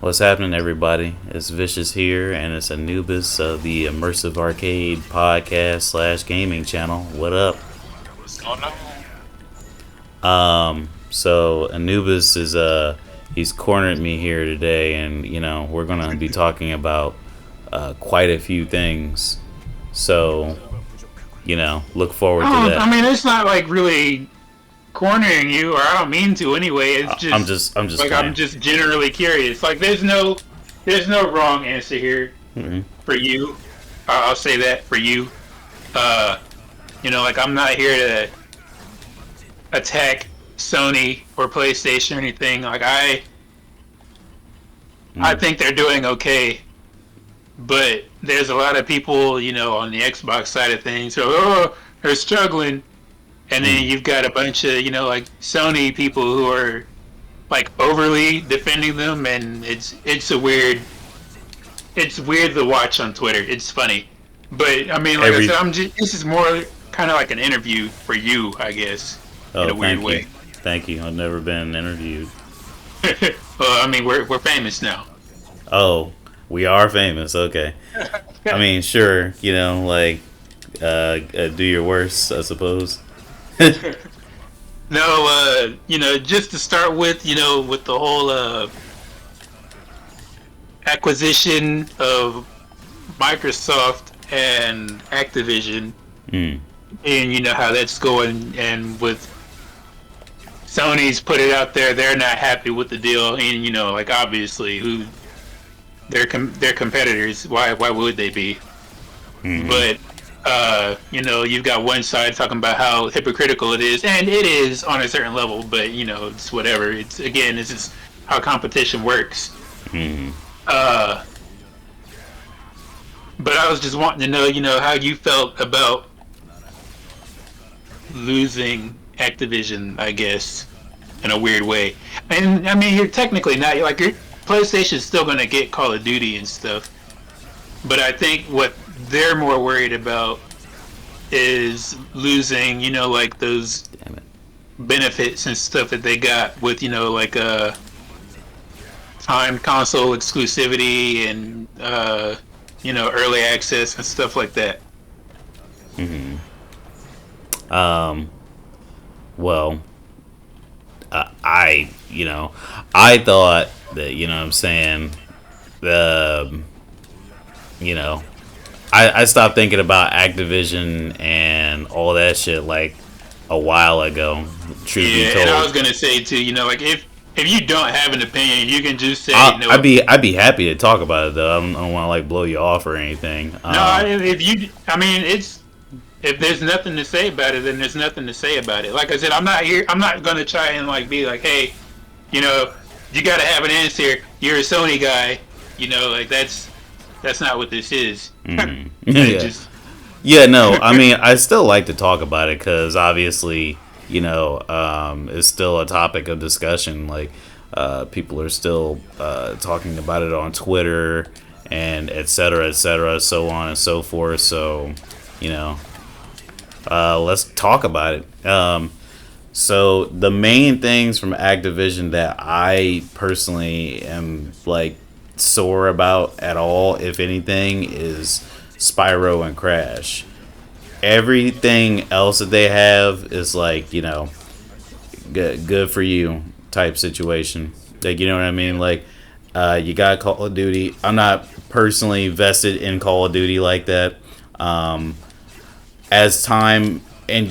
What's happening, everybody? It's Vicious here, and it's Anoobis of the Immersive Arcade podcast slash gaming channel. What up? What's going on? So Anubis is he's cornered me here today, and we're gonna be talking about quite a few things. So look forward to that. I mean, it's not like really cornering you, or I don't mean to anyway. It's just I'm just like playing. I'm just generally curious. Like there's no wrong answer here for you. I'll say that for you. Like I'm not here to attack Sony or PlayStation or anything. Like I think they're doing okay, but there's a lot of people, on the Xbox side of things, so they're struggling, and then you've got a bunch of, like Sony people who are like overly defending them, and it's weird to watch on Twitter. It's funny, but I mean, like I said, this is more kind of like an interview for you, I guess, in a weird way. Thank you. I've never been interviewed. Well, I mean, we're famous now. Oh, we are famous. Okay. I mean, sure. Do your worst, I suppose. No, just to start with, with the whole acquisition of Microsoft and Activision, and how that's going, and with Sony's put it out there, they're not happy with the deal, and like obviously, who they're competitors. Why would they be? But you've got one side talking about how hypocritical it is, and it is on a certain level. But it's whatever. It's this is how competition works. But I was just wanting to know, how you felt about losing Activision, I guess, in a weird way. And I mean, you're technically not like your PlayStation's still gonna get Call of Duty and stuff, but I think what they're more worried about is losing, like those benefits and stuff that they got with, like timed console exclusivity and early access and stuff like that. Well, I thought that, what I'm saying, I stopped thinking about Activision and all that shit like a while ago. Truth be told. And I was gonna say too, like if you don't have an opinion, you can just say no. I'd be happy to talk about it though. I don't want to like blow you off or anything. If there's nothing to say about it, then there's nothing to say about it. Like I said, I'm not gonna try and like be like, hey, you gotta have an answer. You're a Sony guy, like that's not what this is. Yeah, no. I mean, I still like to talk about it because obviously, it's still a topic of discussion. Like, people are still talking about it on Twitter and et cetera, so on and so forth. So, let's talk about it. So the main things from Activision that I personally am like sore about at all, if anything, is Spyro and Crash. Everything else that they have is like, good for you type situation. Like, you know what I mean? Like, you got Call of Duty. I'm not personally vested in Call of Duty like that. As time, and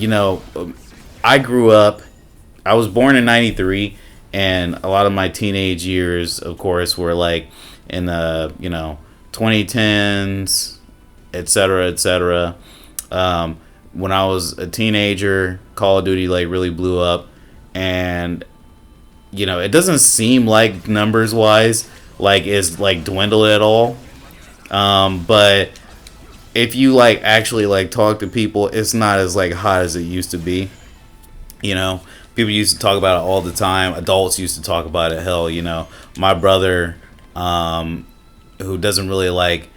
I grew up, I was born in 93, and a lot of my teenage years, of course, were like in the 2010s, etc. When I was a teenager, Call of Duty like really blew up, and it doesn't seem like numbers wise like it's like dwindled at all, but if you like actually like talk to people, it's not as like hot as it used to be. People used to talk about it all the time. Adults used to talk about it. Hell, my brother, who doesn't really like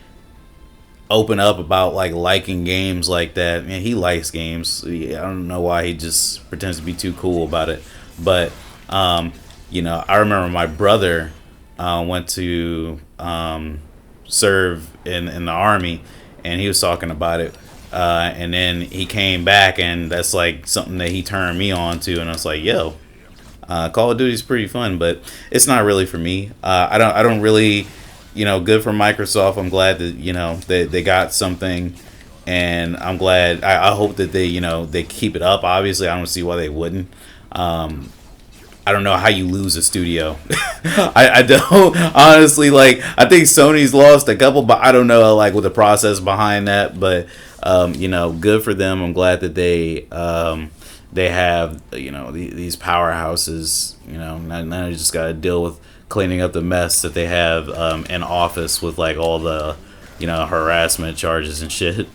open up about like liking games like that. Man, he likes games. I don't know why he just pretends to be too cool about it. But I remember my brother went to serve in the army, and he was talking about it. And then he came back, and that's like something that he turned me on to, and I was like, "Yo, Call of Duty is pretty fun, but it's not really for me. I don't really, good for Microsoft. I'm glad that they got something, and I'm glad. I hope that they keep it up. Obviously, I don't see why they wouldn't. I don't know how you lose a studio. I don't honestly, like, I think Sony's lost a couple, but I don't know like what the process behind that. But good for them. I'm glad that they have these powerhouses. Now they just got to deal with cleaning up the mess that they have in office with like all the harassment charges and shit.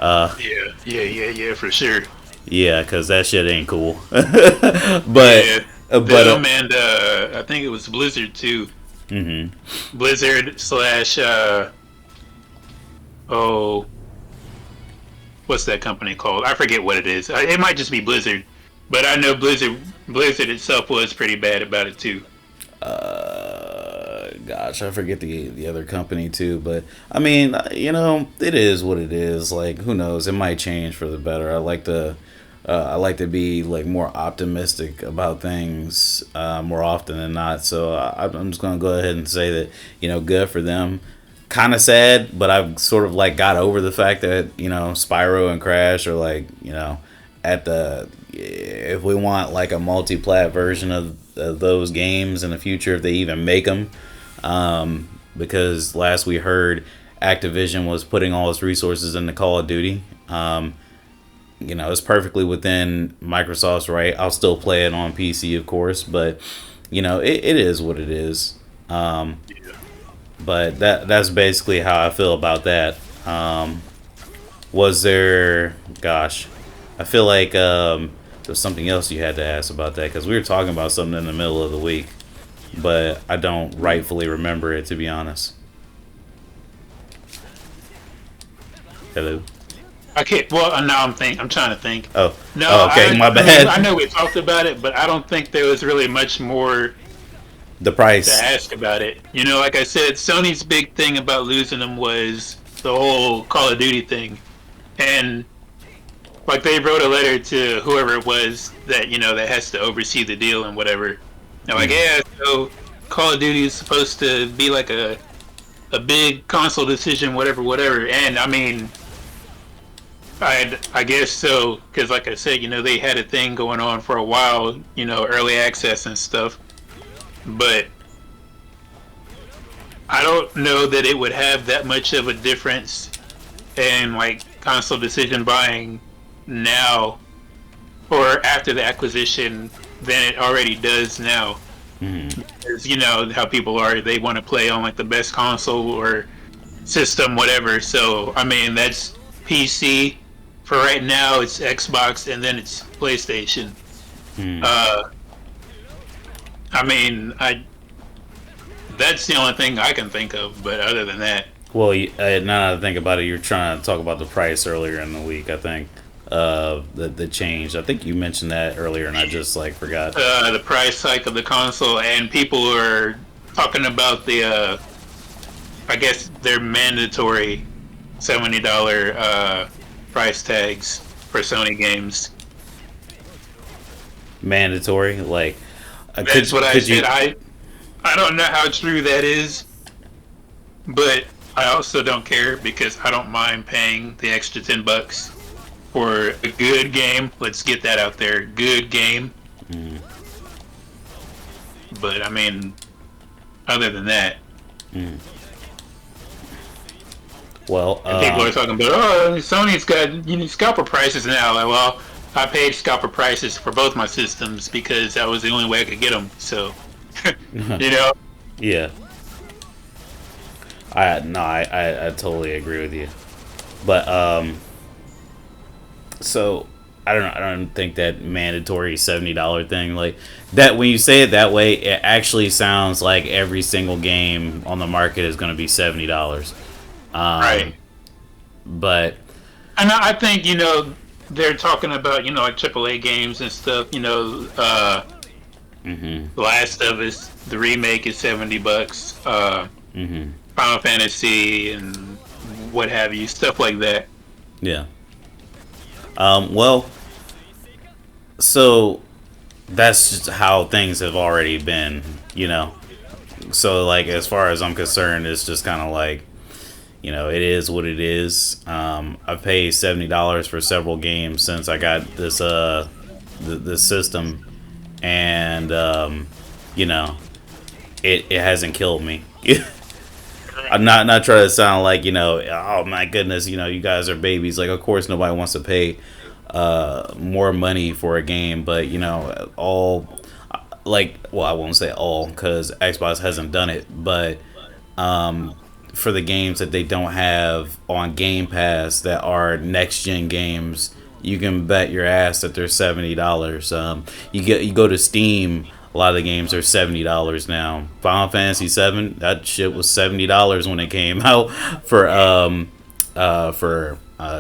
Yeah, for sure. Yeah, because that shit ain't cool. Yeah, but them and I think it was Blizzard too. Blizzard slash oh, what's that company called? I forget what it is. It might just be Blizzard, but I know Blizzard itself was pretty bad about it too. Gosh, I forget the other company too, but I mean, it is what it is. Like, who knows? It might change for the better. I like to be like more optimistic about things more often than not. So I'm just gonna go ahead and say that good for them. Kind of sad, but I've sort of like got over the fact that Spyro and Crash are like at the, if we want like a multi-plat version of those games in the future, if they even make them, because last we heard Activision was putting all its resources into Call of Duty. It's perfectly within Microsoft's right. I'll still play it on PC, of course, but it is what it is. But that's basically how I feel about that. Was there? Gosh, I feel like there's something else you had to ask about that, because we were talking about something in the middle of the week, but I don't rightfully remember it, to be honest. Hello. I can't. Well, now I'm trying to think. Oh. No. Oh, okay. My bad. I know we talked about it, but I don't think there was really much more the price to ask about it. Like I said, Sony's big thing about losing them was the whole Call of Duty thing, and like they wrote a letter to whoever it was that that has to oversee the deal and whatever. They're like, yeah, so Call of Duty is supposed to be like a big console decision, whatever. And I mean, I guess so, because like I said, they had a thing going on for a while, early access and stuff. But I don't know that it would have that much of a difference in like console decision buying now or after the acquisition than it already does now. Because how people are, they want to play on like the best console or system, whatever. So I mean, that's PC. For right now, it's Xbox, and then it's PlayStation. I mean, that's the only thing I can think of. But other than that, well, now that I think about it, you're trying to talk about the price earlier in the week. I think the change. I think you mentioned that earlier, and I just like forgot. The price hike of the console, and people are talking about the. I guess they're mandatory $70 price tags for Sony games. Mandatory, like that's what I said. I don't know how true that is, but I also don't care because I don't mind paying the extra $10 for a good game. Let's get that out there, good game. But I mean, other than that. Well, people are talking about, Sony's got scalper prices now. Like, well, I paid scalper prices for both my systems because that was the only way I could get them. So, Yeah. I totally agree with you. But so I don't know. I don't think that mandatory $70 thing like that. When you say it that way, it actually sounds like every single game on the market is going to be $70. Right. But and I think they're talking about like AAA games and stuff. Last of Us, the remake is $70. Final Fantasy and what have you, stuff like that. Yeah. Well, so that's just how things have already been, you know. So like as far as I'm concerned, it's just kind of like, you know, it is what it is. I've paid $70 for several games since I got this system, and you know, it hasn't killed me. I'm not trying to sound like, you know, oh my goodness, you know, you guys are babies. Like, of course nobody wants to pay more money for a game, but you know, all like, well, I won't say all because Xbox hasn't done it, but for the games that they don't have on Game Pass that are next gen games, you can bet your ass that they're $70. You go to Steam, a lot of the games are $70 now. Final Fantasy VII, that shit was $70 when it came out for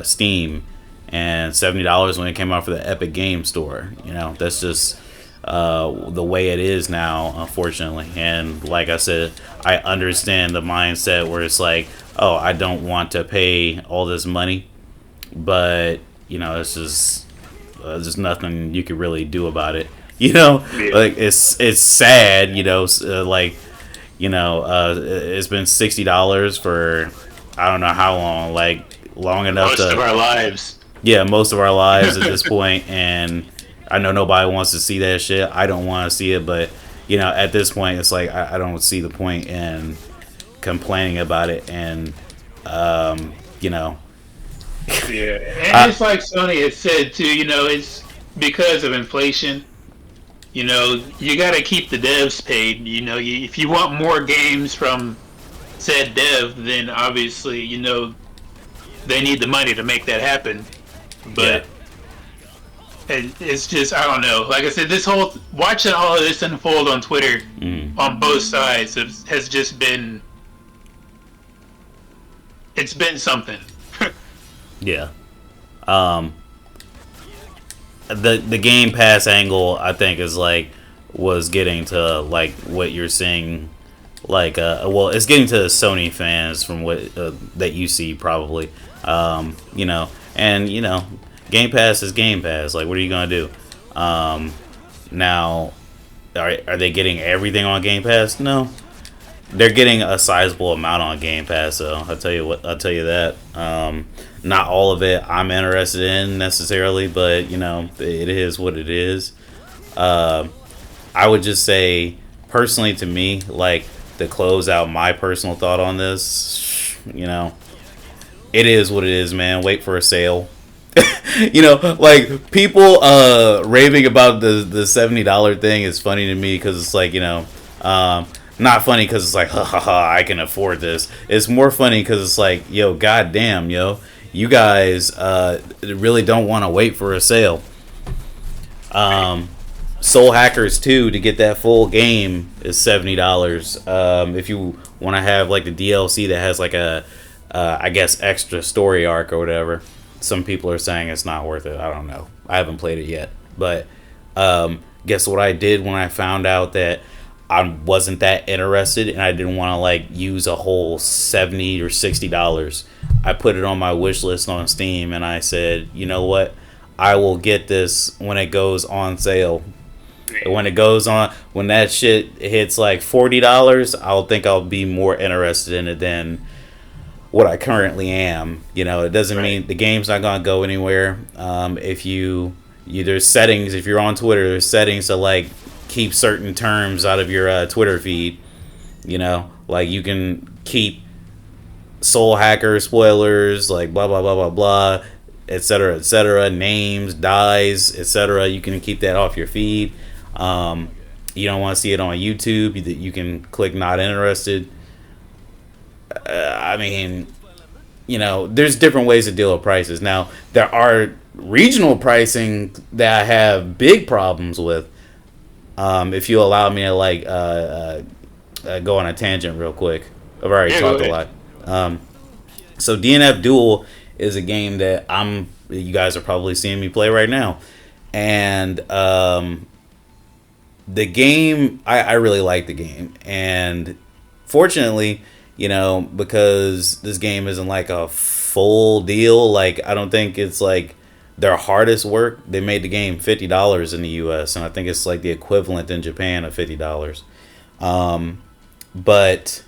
Steam, and $70 when it came out for the Epic Game Store. You know, that's just the way it is now, unfortunately. And like I said, I understand the mindset where it's like, oh, I don't want to pay all this money, but you know, it's just there's nothing you could really do about it. You know, Yeah. like it's sad. You know, like you know, it's been $60 for I don't know how long, like long enough Most of to our lives. yeah, most of our lives at this point, and I know nobody wants to see that shit. I don't want to see it, but you know, at this point, it's like I don't see the point in complaining about it, and you know, Yeah, and it's like Sony has said too. You know, it's because of inflation. You know, you got to keep the devs paid. You know, if you want more games from said dev, then obviously, you know, they need the money to make that happen. yeah, But it's just, I don't know. Like I said, this whole watching all of this unfold on Twitter on both sides has just been, it's been something. yeah. Um, the Game Pass angle, I think, is like was getting to like what you're seeing. Like, well, it's getting to Sony fans from what that you see probably. You know, and you know, Game Pass is Game Pass. Like, what are you gonna do? Now, are they getting everything on Game Pass? No, they're getting a sizable amount on Game Pass. So I'll tell you what, I'll tell you that. Not all of it I'm interested in necessarily, but you know, it is what it is. I would just say, personally, to me, like to close out my personal thought on this, you know, it is what it is, man. Wait for a sale. You know, like people raving about the $70 thing is funny to me because it's like, you know, not funny because it's like, ha ha ha, I can afford this. It's more funny because it's like, yo, goddamn, yo, you guys really don't want to wait for a sale. Soul Hackers 2 to get that full game is $70. If you want to have like the DLC that has like a I guess extra story arc or whatever. Some people are saying it's not worth it. I don't know. I haven't played it yet. But guess what I did when I found out that I wasn't that interested and I didn't want to like use a whole $70 or $60. I put it on my wish list on Steam and I said, you know what? I will get this when it goes on sale. When it goes on, when that shit hits like $40, I'll think I'll be more interested in it than what I currently am. You know, it doesn't mean the game's not gonna go anywhere. If there's settings, if you're on Twitter, there's settings to like keep certain terms out of your Twitter feed. You know, like you can keep Soul Hacker spoilers, like blah blah blah blah blah, etc., names, dies, etc. You can keep that off your feed. You don't want to see it on YouTube, you can click not interested. I mean, you know, there's different ways to deal with prices. Now, there are regional pricing that I have big problems with. If you allow me to like go on a tangent real quick, I've already talked a lot. So DNF Duel is a game that you guys are probably seeing me play right now, and the game, I really like the game, and fortunately, because this game isn't like a full deal, like I don't think it's like their hardest work. They made the game $50 in the US, and I think it's like the equivalent in Japan of $50. But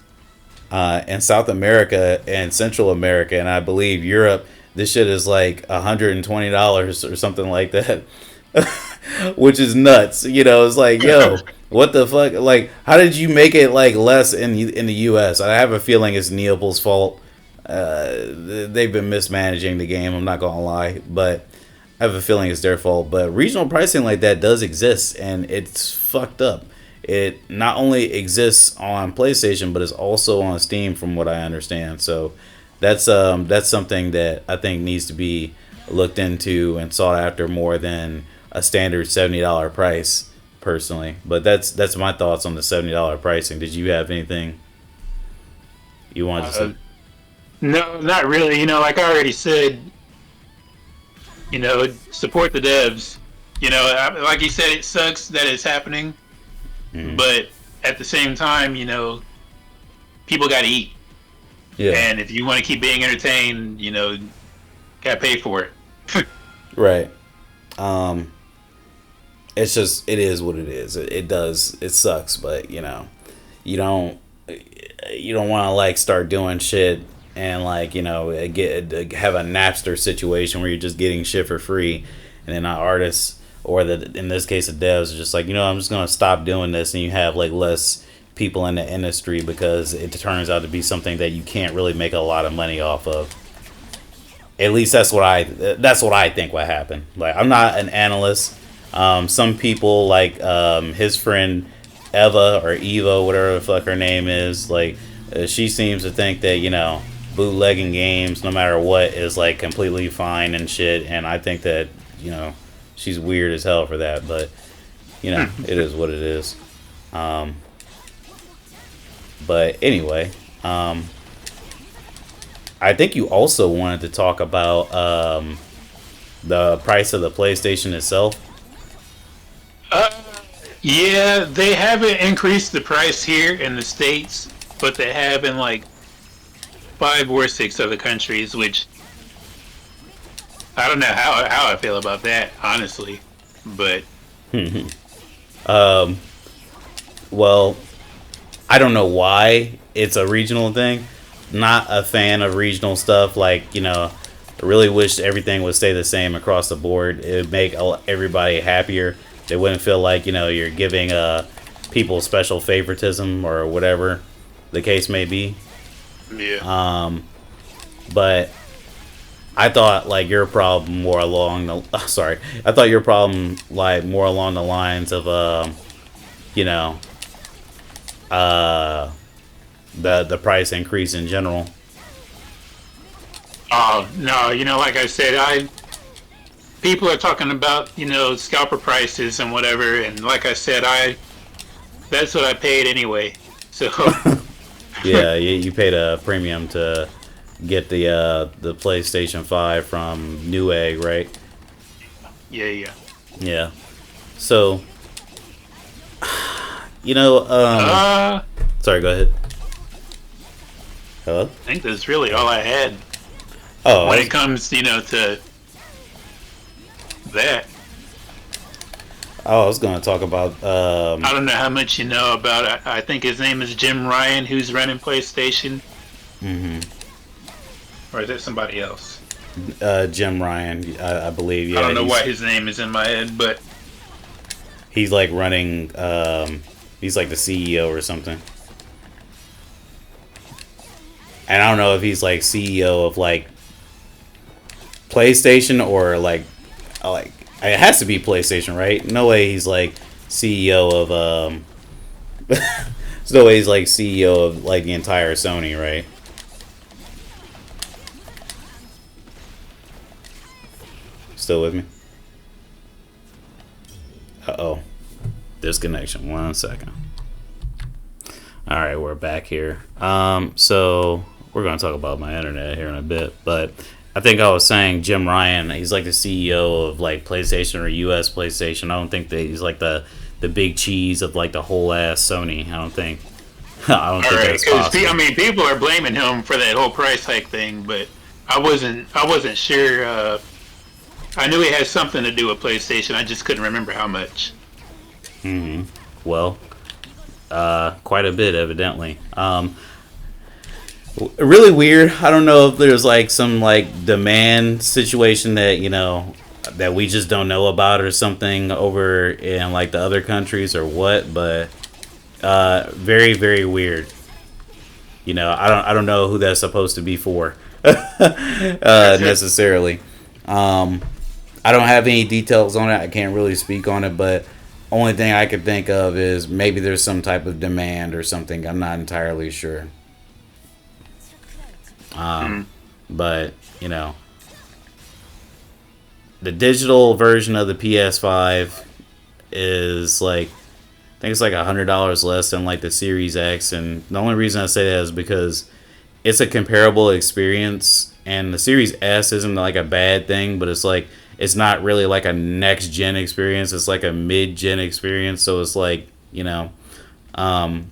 in South America and Central America, and I believe Europe, this shit is like $120 or something like that, which is nuts. It's like, yo, what the fuck? Like, how did you make it like less in the U.S.? I have a feeling it's Neopol's fault. They've been mismanaging the game. I'm not gonna lie, but I have a feeling it's their fault. But regional pricing like that does exist, and it's fucked up. It not only exists on PlayStation, but it's also on Steam, from what I understand. So that's something that I think needs to be looked into and sought after more than a standard $70 price, personally. But that's my thoughts on the $70 pricing. Did you have anything you wanted to say? No, not really. Like I already said, support the devs. Like you said, it sucks that it's happening. Mm-hmm. But at the same time, people got to eat. Yeah. And if you want to keep being entertained, got to pay for it. Right. It's just, it is what it is. It sucks, but you don't want to like start doing shit and like, have a Napster situation where you're just getting shit for free, and then artists, or in this case the devs, are just like, I'm just gonna stop doing this, and you have like less people in the industry because it turns out to be something that you can't really make a lot of money off of. At least that's what I think what happened. Like, I'm not an analyst. Some people like his friend Eva, or Eva, whatever the fuck her name is, like she seems to think that bootlegging games, no matter what, is like completely fine and shit, and I think that she's weird as hell for that, but it is what it is. But anyway, I think you also wanted to talk about the price of the PlayStation itself. Yeah, they haven't increased the price here in the States, but they have in like 5 or 6 other countries, which I don't know how I feel about that, honestly. But well, I don't know why it's a regional thing. Not a fan of regional stuff. Like, I really wish everything would stay the same across the board. It would make everybody happier. They wouldn't feel like, you're giving people special favoritism or whatever the case may be. Yeah. But I thought like your problem more along the I thought your problem like more along the lines of the price increase in general. Oh no, like I said, people are talking about scalper prices and whatever, and like I said, that's what I paid anyway. So yeah, you paid a premium to get the PlayStation 5 from Newegg, right? Yeah. So sorry, go ahead. Hello? I think that's really all I had. Oh, when it comes, to that. Oh, I was going to talk about. I don't know how much you know about it. I think his name is Jim Ryan, who's running PlayStation. Mm-hmm. Or is it somebody else? Jim Ryan, I believe. Yeah. I don't know why his name is in my head, but he's like running. He's like the CEO or something. And I don't know if he's like CEO of like PlayStation or like it has to be PlayStation, right? No way he's like CEO of there's no way he's like CEO of like the entire Sony, right? Still with me? Uh-oh. Disconnection. 1 second. Alright, we're back here. So we're going to talk about my internet here in a bit, but I think I was saying Jim Ryan, he's like the CEO of like PlayStation or US PlayStation. I don't think that he's like the the big cheese of like the whole ass Sony. I don't think. I don't All think right, that's because possible. I mean, people are blaming him for that whole price hike thing, but I wasn't sure. I knew it had something to do with PlayStation. I just couldn't remember how much. Well, quite a bit evidently. Really weird. I don't know if there's like some like demand situation that that we just don't know about or something over in like the other countries or what, but very very weird. I don't know who that's supposed to be for necessarily. I don't have any details on it. I can't really speak on it, but only thing I could think of is maybe there's some type of demand or something. I'm not entirely sure. But the digital version of the PS5 is like, I think it's like $100 less than like the Series X, and the only reason I say that is because it's a comparable experience, and the Series S isn't like a bad thing, but it's like it's not really like a next gen experience. It's like a mid gen experience, so it's like um,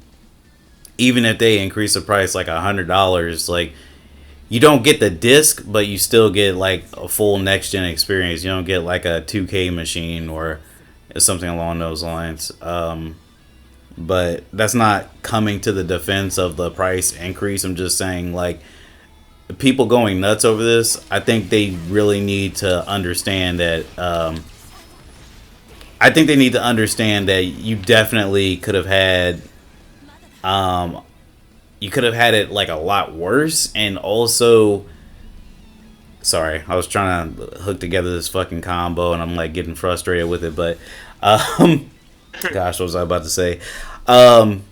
even if they increase the price like $100, like you don't get the disc, but you still get like a full next gen experience. You don't get like a 2K machine or something along those lines. But that's not coming to the defense of the price increase. I'm just saying, like, people going nuts over this, I think they really need to understand that. I think they need to understand that you definitely could have had. You could have had it like a lot worse, and also. Sorry, I was trying to hook together this fucking combo, and I'm like getting frustrated with it. But, gosh, what was I about to say? Um,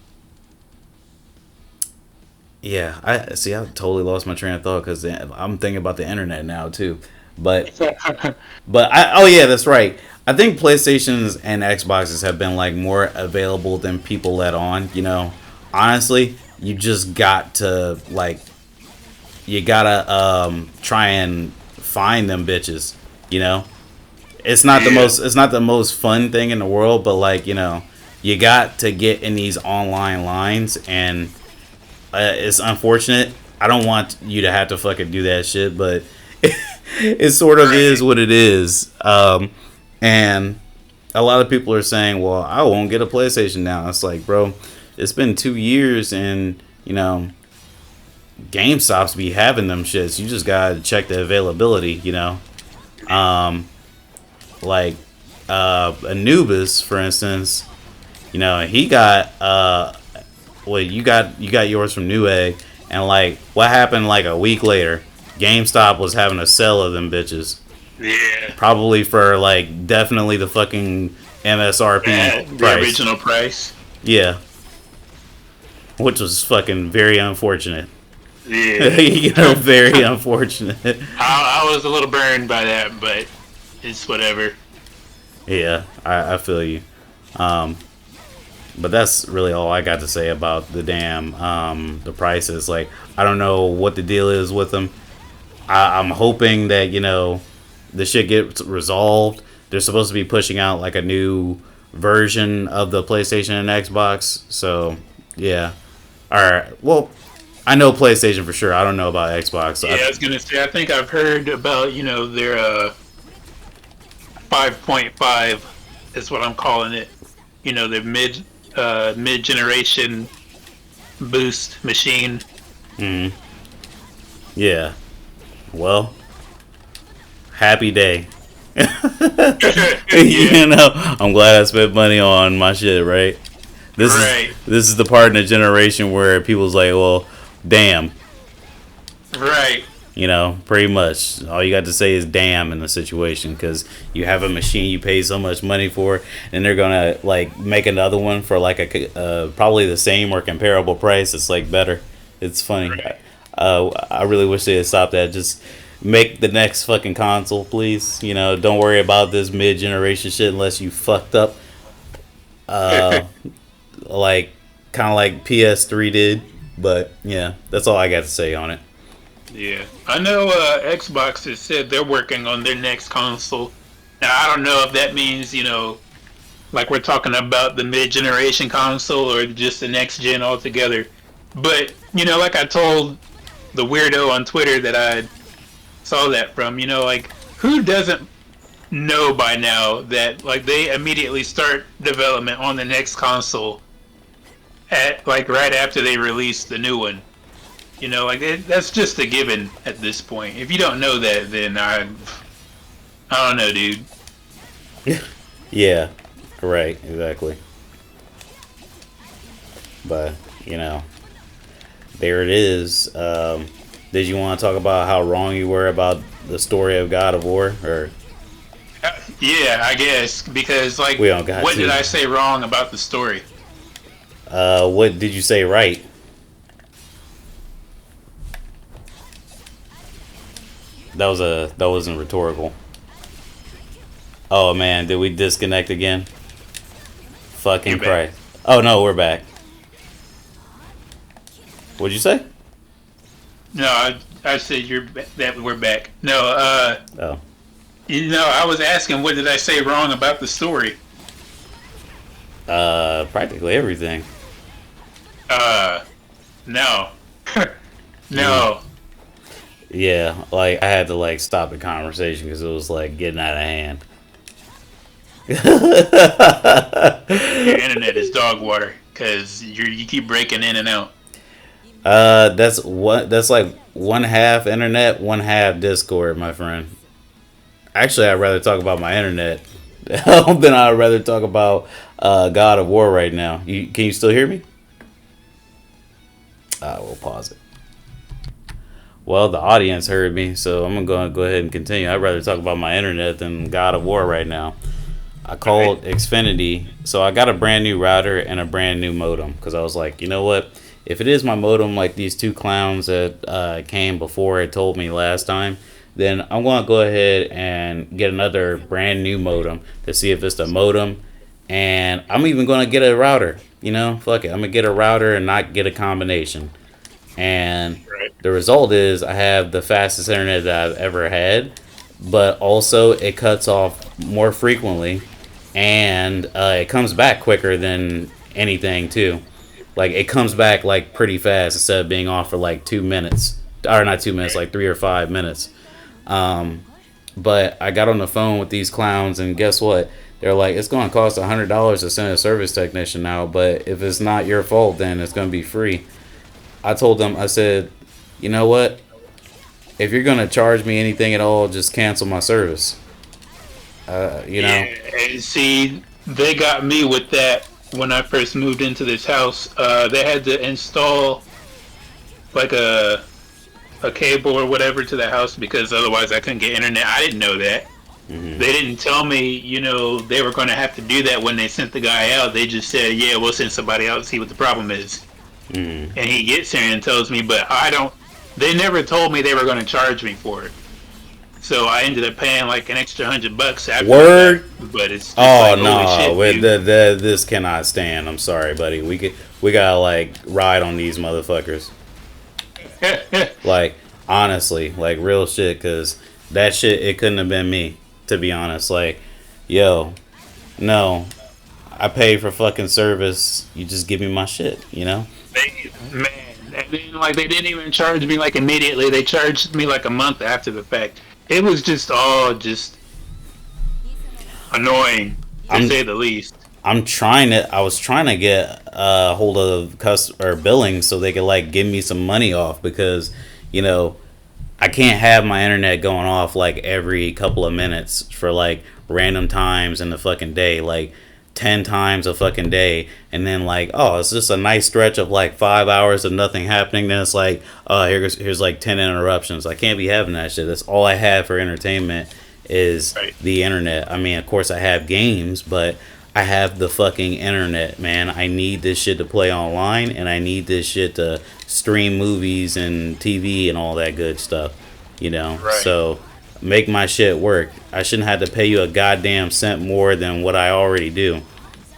yeah, I see. I totally lost my train of thought because I'm thinking about the internet now too. But oh yeah, that's right. I think PlayStations and Xboxes have been like more available than people let on. Honestly, you just got to like you gotta try and find them bitches. You know, Yeah. it's not the most fun thing in the world, but like you got to get in these online lines, and it's unfortunate. I don't want you to have to fucking do that shit, but it sort of is Right. what it is. And a lot of people are saying, "Well, I won't get a PlayStation now." It's like, bro, it's been 2 years, and GameStop's be having them shits. You just gotta check the availability. Um, like Anoobis, for instance. He got well, you got yours from Newegg, and like what happened like a week later, GameStop was having a sale of them bitches, Yeah. probably for like definitely the fucking MSRP The price. original price. Yeah, which was fucking very unfortunate. Yeah. Very unfortunate. I was a little burned by that, but it's whatever. Yeah, I feel you. Um, but that's really all I got to say about the damn the prices. Like, I don't know what the deal is with them. I'm hoping that the shit gets resolved. They're supposed to be pushing out like a new version of the PlayStation and Xbox. So yeah, all right. Well, I know PlayStation for sure. I don't know about Xbox. So Yeah, I was gonna say. I think I've heard about their 5.5 is what I'm calling it. Their mid generation boost machine. yeah. Well, happy day. Yeah. I'm glad I spent money on my shit. Right. Right. This is the part in the generation where people's like, well, damn. Right. Pretty much all you got to say is damn in the situation, because you have a machine you pay so much money for, and they're gonna like make another one for like a probably the same or comparable price. It's like better. It's funny. Right. I really wish they had stopped that. Just make the next fucking console, please. Don't worry about this mid generation shit unless you fucked up. Like kind of like PS3 did. But yeah, that's all I got to say on it. Yeah, I know Xbox has said they're working on their next console. Now, I don't know if that means, like we're talking about the mid-generation console or just the next gen altogether. But like I told the weirdo on Twitter that I saw that from, like who doesn't know by now that like they immediately start development on the next console at like right after they release the new one. Like that's just a given at this point. If you don't know that, then I don't know, dude. Yeah, right, exactly. But there it is. Did you want to talk about how wrong you were about the story of God of War, or Yeah, I guess because like, we don't got what to? did I say wrong about the story? What did you say right? That wasn't rhetorical. Oh man, did we disconnect again? Fucking You're back. Christ! Oh no, we're back. What'd you say? No, I said that we're back. No, Oh, I was asking what did I say wrong about the story? practically everything. No, Mm. no. Yeah, like I had to like stop the conversation because it was like getting out of hand. Your internet is dog water because you keep breaking in and out. That's what. That's like one half internet, one half Discord, my friend. Actually, I'd rather talk about my internet than I'd rather talk about God of War right now. Can you still hear me? We'll pause it. Well, the audience heard me, so I'm gonna go ahead and continue. I'd rather talk about my internet than God of War right now. I called Xfinity, so I got a brand new router and a brand new modem because I was like, you know what? If it is my modem, like these two clowns that came before it told me last time, then I'm gonna go ahead and get another brand new modem to see if it's the modem, and I'm even gonna get a router. Fuck it, I'm gonna get a router and not get a combination. And Right. the result is I have the fastest internet that I've ever had, but also it cuts off more frequently, and it comes back quicker than anything too. Like it comes back like pretty fast instead of being off for like 2 minutes, or not 2 minutes, like 3 or 5 minutes. Um, but I got on the phone with these clowns, and guess what? They're like, it's going to cost $100 to send a service technician now, but if it's not your fault, then it's going to be free. I told them, I said, you know what? If you're gonna charge me anything at all, just cancel my service. Yeah, and see, they got me with that when I first moved into this house. They had to install like a cable or whatever to the house because otherwise I couldn't get internet. I didn't know that. Hmm. They didn't tell me, they were going to have to do that when they sent the guy out. They just said, yeah, we'll send somebody out to see what the problem is. Hmm. And he gets here and tells me, but I don't. They never told me they were going to charge me for it. So I ended up paying like an extra $100 after Word. that. But it's just Oh like, holy no, shit, with dude. this cannot stand. I'm sorry, buddy. We gotta like ride on these motherfuckers. Like honestly, like real shit, cause that shit it couldn't have been me, to be honest. Like, yo, no, I pay for fucking service. You just give me my shit, Man, and then like they didn't even charge me like immediately. They charged me like a month after the fact. It was just all just annoying to I'm say the least. I was trying to get a hold of or billing so they could like give me some money off because, you know, I can't have my internet going off like every couple of minutes for like random times in the fucking day, like 10 times a fucking day. And then like, oh, it's just a nice stretch of like 5 hours of nothing happening. Then it's like, oh, here's like 10 interruptions. I can't be having that shit. That's all I have for entertainment is Right, the internet. I mean, of course I have games, but I have the fucking internet, man. I need this shit to play online, and I need this shit to stream movies and TV and all that good stuff, right, So make my shit work. I shouldn't have to pay you a goddamn cent more than what I already do.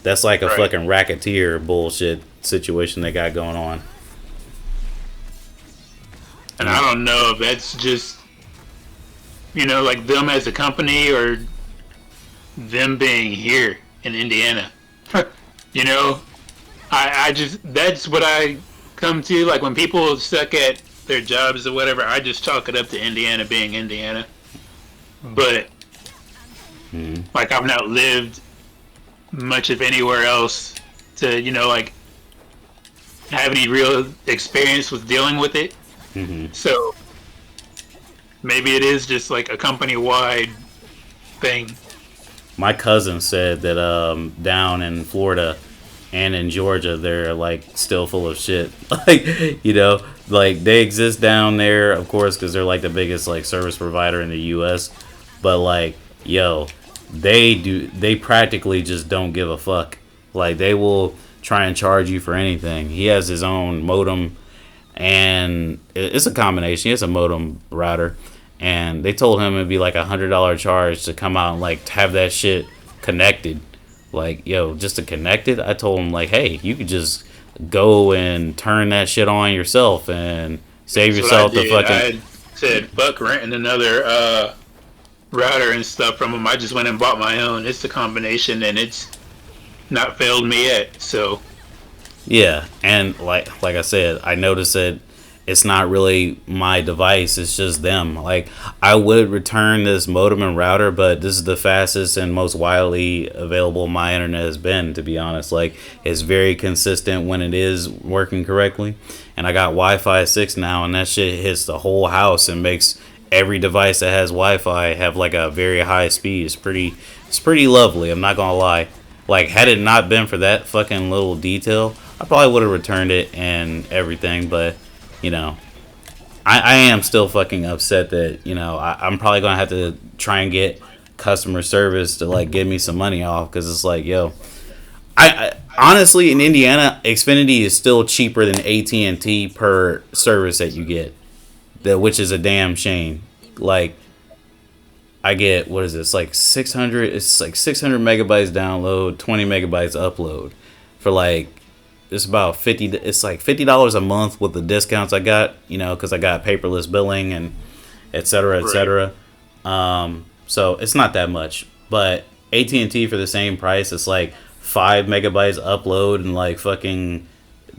That's like a right. fucking racketeer bullshit situation they got going on. And I don't know if that's just like them as a company or them being here. in Indiana. You know, I just that's what I come to. Like when people suck at their jobs or whatever, I just chalk it up to Indiana being Indiana. But like I've not lived much of anywhere else to like have any real experience with dealing with it. So maybe it is just like a company wide thing. My cousin said that down in Florida and in Georgia they're like still full of shit. Like like they exist down there, of course, because they're like the biggest like service provider in the U.S. But like, they practically just don't give a fuck. Like they will try and charge you for anything. He has his own modem, and it's a combination. He has a modem router, and they told him it'd be like $100 charge to come out and like have that shit connected. Like, just to connect it. I told him like, hey, you could just go and turn that shit on yourself and save yourself the fucking. I said fuck renting another router and stuff from them. I just went and bought my own. It's the combination, and it's not failed me yet. So yeah, and like I said, I noticed that it's not really my device, it's just them. Like I would return this modem and router, but this is the fastest and most widely available my internet has been, to be honest. Like it's very consistent when it is working correctly, and I got Wi-Fi 6 now, and that shit hits the whole house and makes every device that has Wi-Fi have like a very high speed. It's pretty lovely, I'm not gonna lie. Like had it not been for that fucking little detail, I probably would have returned it and everything. But I am still fucking upset that I'm probably gonna have to try and get customer service to like give me some money off, because it's like, I honestly, in Indiana, Xfinity is still cheaper than AT&T per service that you get, which is a damn shame. Like I get, what is this, like 600, it's like 600 megabytes download, 20 megabytes upload for like, it's about it's like $50 a month with the discounts I got, because I got paperless billing and et cetera, et cetera. So it's not that much, but AT&T for the same price, it's like 5 megabytes upload and like fucking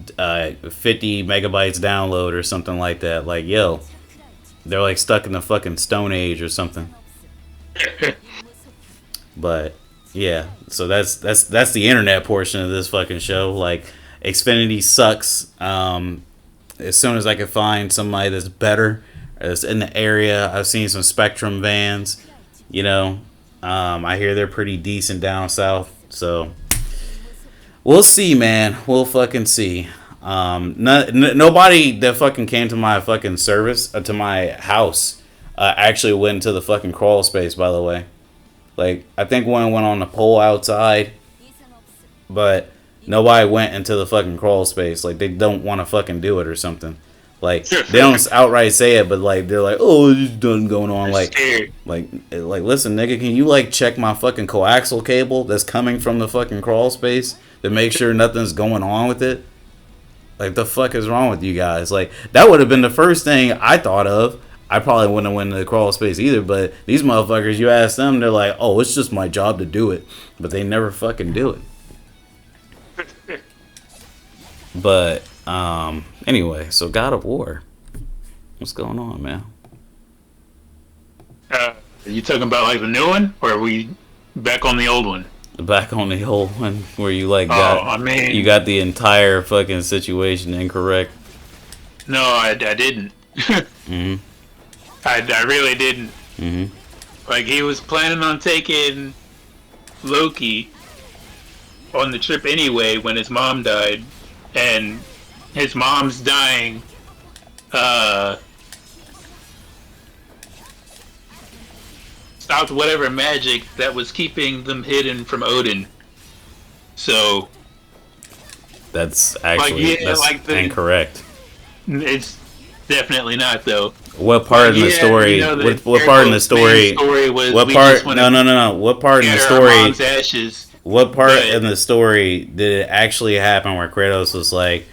50 megabytes download or something like that. Like, they're like stuck in the fucking Stone Age or something. But yeah, so that's the internet portion of this fucking show. Like Xfinity sucks. As soon as I can find somebody that's better, that's in the area, I've seen some Spectrum vans. I hear they're pretty decent down south. So we'll see, man. We'll fucking see. Nobody that fucking came to my fucking service, to my house, actually went into the fucking crawl space, by the way. Like, I think one went on the pole outside, but nobody went into the fucking crawl space. Like, they don't want to fucking do it or something. Like, they don't outright say it, but like, they're like, oh, there's nothing going on. Like, listen, nigga, can you like check my fucking coaxial cable that's coming from the fucking crawl space to make sure nothing's going on with it? Like, the fuck is wrong with you guys? Like, that would have been the first thing I thought of. I probably wouldn't have went into the crawl space either, but these motherfuckers, you ask them, they're like, oh, it's just my job to do it. But they never fucking do it. But, anyway, so God of War. What's going on, man? Are you talking about like the new one, or are we back on the old one? Back on the old one, where you like you got the entire fucking situation incorrect. No, I didn't. I really didn't. Like, he was planning on taking Loki on the trip anyway when his mom died, and his mom's dying stopped whatever magic that was keeping them hidden from Odin. So that's actually incorrect. It's definitely not, though. What part in the story? What part in the story? What part? No. What part in the story? What part in the story did it actually happen where Kratos was like,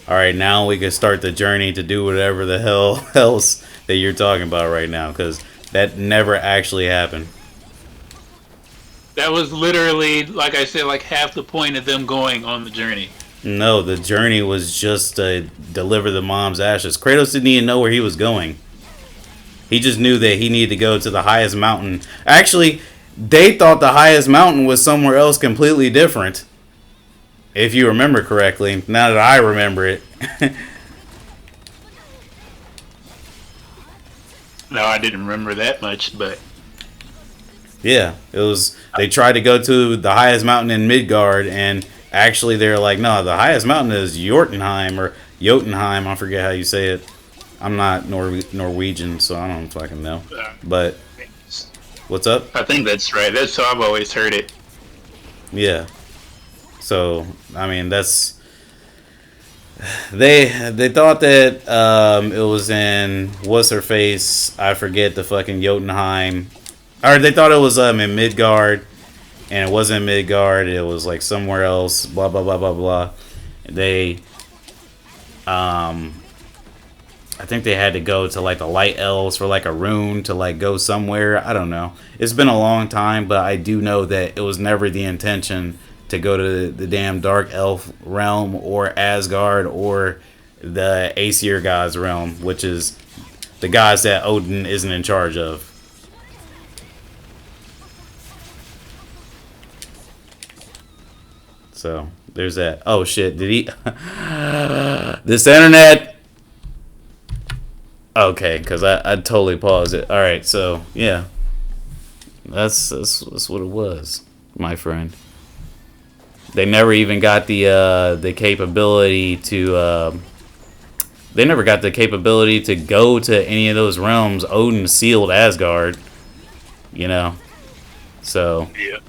"All right, now we can start the journey to do whatever the hell else that you're talking about right now"? Because that never actually happened. That was literally, like I said, like half the point of them going on the journey. No, the journey was just to deliver the mom's ashes. Kratos didn't even know where he was going. He just knew that he needed to go to the highest mountain. Actually, they thought the highest mountain was somewhere else completely different. If you remember correctly. Now that I remember it. No, I didn't remember that much, but Yeah, it was. They tried to go to the highest mountain in Midgard, and actually they're like, no, the highest mountain is Jotunheim or Jotunheim. I forget how you say it. I'm not Norwegian, so I don't fucking know. But what's up? I think that's right. That's how I've always heard it. Yeah. So I mean, that's they thought that it was in what's her face? I forget the fucking Jotunheim. Or they thought it was in Midgard, and it wasn't Midgard. It was like somewhere else. Blah blah blah blah blah. They I think they had to go to like the light elves for like a rune to like go somewhere. I don't know. It's been a long time, but I do know that it was never the intention to go to the damn dark elf realm or Asgard or the Aesir gods realm, which is the gods that Odin isn't in charge of. So there's that. Oh shit! Did he? This internet. Okay, because I totally paused it. All right, so yeah, that's what it was, my friend. They never even got the capability to. They never got the capability to go to any of those realms. Odin sealed Asgard, you know. So Yeah.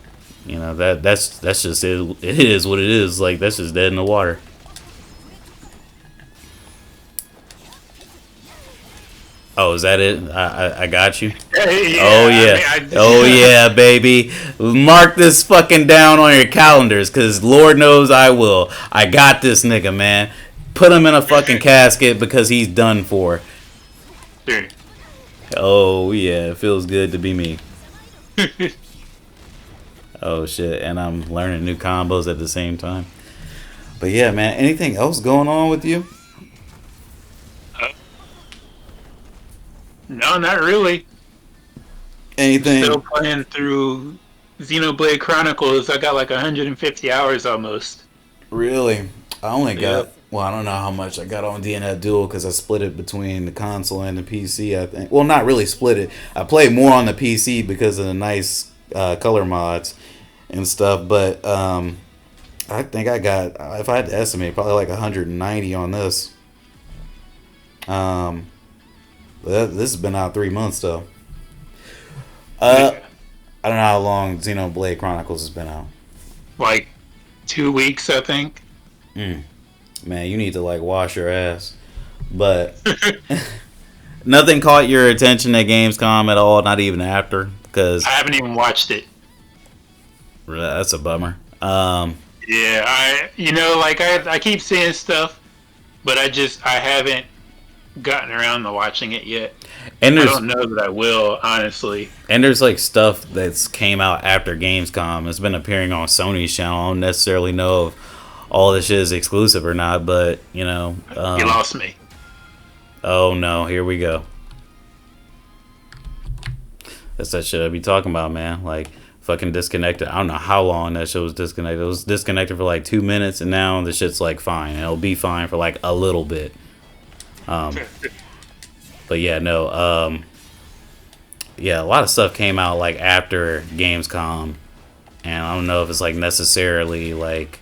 you know that's just it. It is what it is. Like that's just dead in the water. Oh, is that it? I got you. Yeah, Oh yeah. Oh yeah, baby. Mark this fucking down on your calendars, cause Lord knows I will. I got this nigga, man. Put him in a fucking casket because he's done for. Sure. Oh yeah, it feels good to be me. Oh shit, and I'm learning new combos at the same time. But yeah, man. Anything else going on with you? No, not really. Anything? Still playing through Xenoblade Chronicles. I got like 150 hours almost. Really? I only got. Yep. Well, I don't know how much I got on DNF Duel because I split it between the console and the PC. I think. Well, not really split it. I played more on the PC because of the nice color mods and stuff. But I think I got. If I had to estimate, probably like 190 on this. This has been out 3 months though. Yeah. I don't know how long Xenoblade Chronicles has been out. Like 2 weeks, I think. Man, you need to like wash your ass. But nothing caught your attention at Gamescom at all, not even after, because I haven't even watched it. that's a bummer. Yeah, like I keep seeing stuff, but I haven't gotten around to watching it yet. And I there's don't know that I will, honestly. like stuff that's came out after Gamescom. It's been appearing on Sony's channel. I don't necessarily know if all this shit is exclusive or not, but You lost me. oh no, here we go. That's that shit I be talking about, man. Like fucking disconnected. I don't know how long that shit was disconnected. It was disconnected for like 2 minutes, and now the shit's like fine. It'll be fine for like a little bit. But yeah, no. Yeah, a lot of stuff came out like after Gamescom, and I don't know if it's like necessarily like,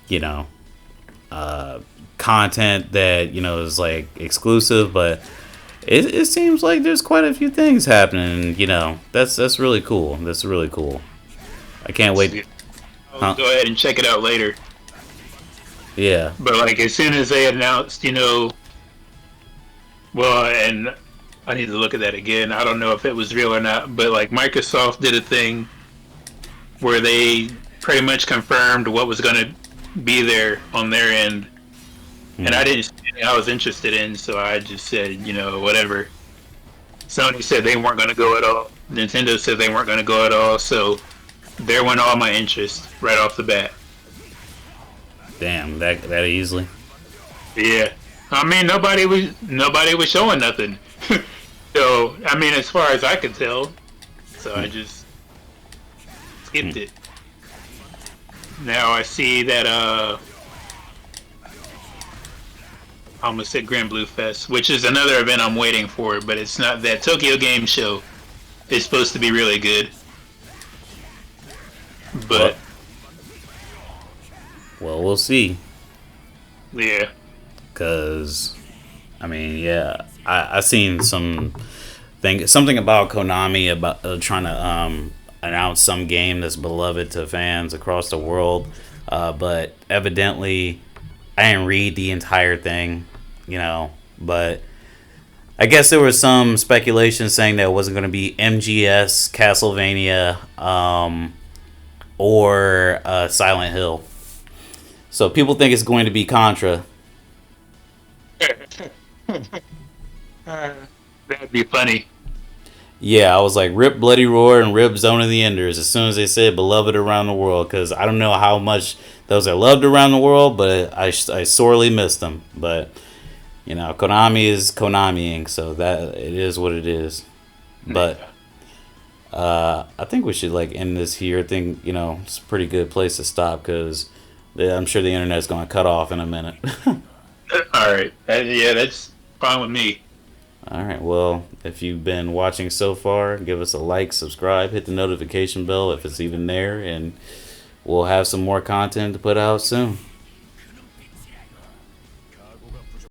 you know, content that is like exclusive, but it seems like there's quite a few things happening. That's really cool. That's really cool. I can't wait. I'll go ahead and check it out later. Yeah. But like as soon as they announced, well, and I need to look at that again. I don't know if it was real or not, but like Microsoft did a thing where they pretty much confirmed what was going to be there on their end, and I didn't see anything I was interested in, so I just said, whatever. Sony said they weren't going to go at all. Nintendo said they weren't going to go at all, so there went all my interest right off the bat. Damn, that easily. Yeah, I mean nobody was showing nothing. So I mean, as far as I could tell, so I just skipped it. Now I see that I almost said Grand Blue Fest, which is another event I'm waiting for, but it's not that Tokyo Game Show. It's supposed to be really good, Well, but well, we'll see. yeah, Cause, I mean, yeah, I seen something about Konami about trying to announce some game that's beloved to fans across the world, but evidently I didn't read the entire thing, but I guess there was some speculation saying that it wasn't going to be MGS, Castlevania, or Silent Hill. So people think it's going to be Contra. that'd be funny. Yeah, I was like, rip Bloody Roar and rip Zone of the Enders as soon as they said beloved around the world, because I don't know how much those are loved around the world, but I sorely miss them. But, Konami is Konamiing, so that it is what it is. But I think we should end this here. I think, it's a pretty good place to stop because I'm sure the internet's going to cut off in a minute. All right, yeah, that's fine with me. All right, well, if you've been watching so far, give us a like, subscribe, hit the notification bell if it's even there, and we'll have some more content to put out soon.